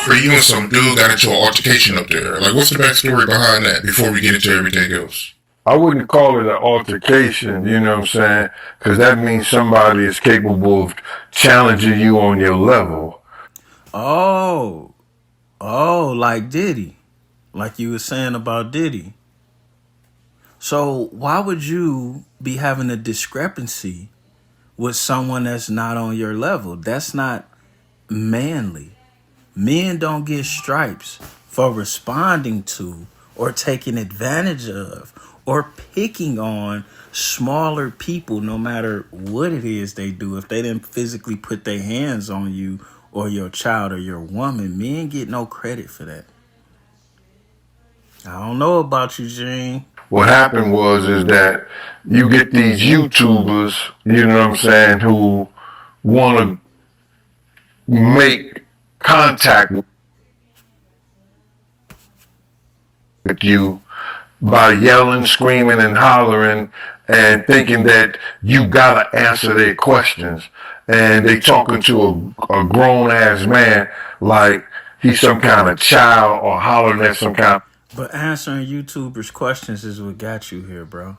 or you and some dude got into an altercation up there. Like, what's the backstory behind that before we get into everything else? I wouldn't call it an altercation, you know what I'm saying? Because that means somebody is capable of challenging you on your level. Oh, oh, like Diddy, like you were saying about Diddy. So why would you be having a discrepancy with someone that's not on your level? That's not manly. Men don't get stripes for responding to or taking advantage of or picking on smaller people, no matter what it is they do. If they didn't physically put their hands on you or your child or your woman, men get no credit for that. I don't know about you, Gene. What happened is that you get these YouTubers, you know what I'm saying, who want to make contact with you by yelling, screaming, and hollering and thinking that you gotta answer their questions. And they talking to a grown ass man like he's some kind of child or hollering at some kind. But answering YouTubers' questions is what got you here, bro.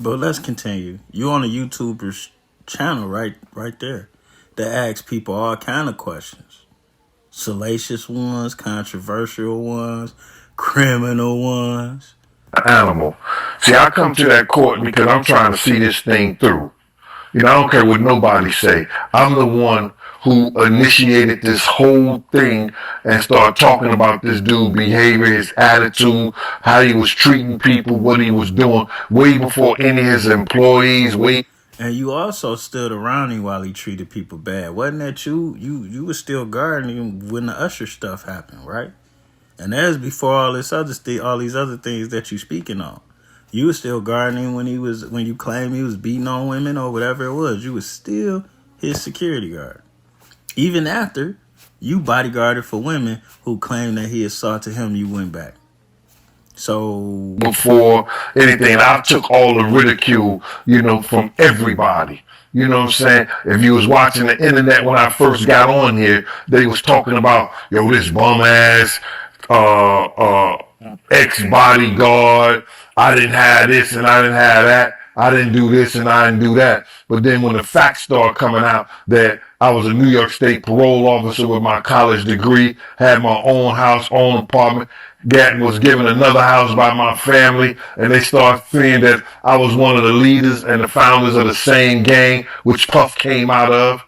But let's continue. You on a YouTuber's channel, right there, that asks people all kind of questions. Salacious ones, controversial ones, criminal ones. Animal. See, I come to that court because I'm trying to see this thing through. You know, I don't care what nobody say. I'm the one who initiated this whole thing and started talking about this dude's behavior, his attitude, how he was treating people, what he was doing, way before any of his employees. And you also stood around him while he treated people bad. Wasn't that you? You were still guarding him when the Usher stuff happened, right? And that's before all these other things that you speaking on. You were still guarding him when you claimed he was beating on women or whatever it was. You was still his security guard. Even after you bodyguarded for women who claimed that he assaulted him, you went back. So before anything, I took all the ridicule, you know, from everybody. You know what I'm saying? If you was watching the internet when I first got on here, they was talking about, yo, this bum ass, ex-bodyguard. I didn't have this and I didn't have that. I didn't do this and I didn't do that. But then when the facts started coming out that I was a New York State parole officer with my college degree, had my own house, own apartment, was given another house by my family, and they started seeing that I was one of the leaders and the founders of the same gang, which Puff came out of.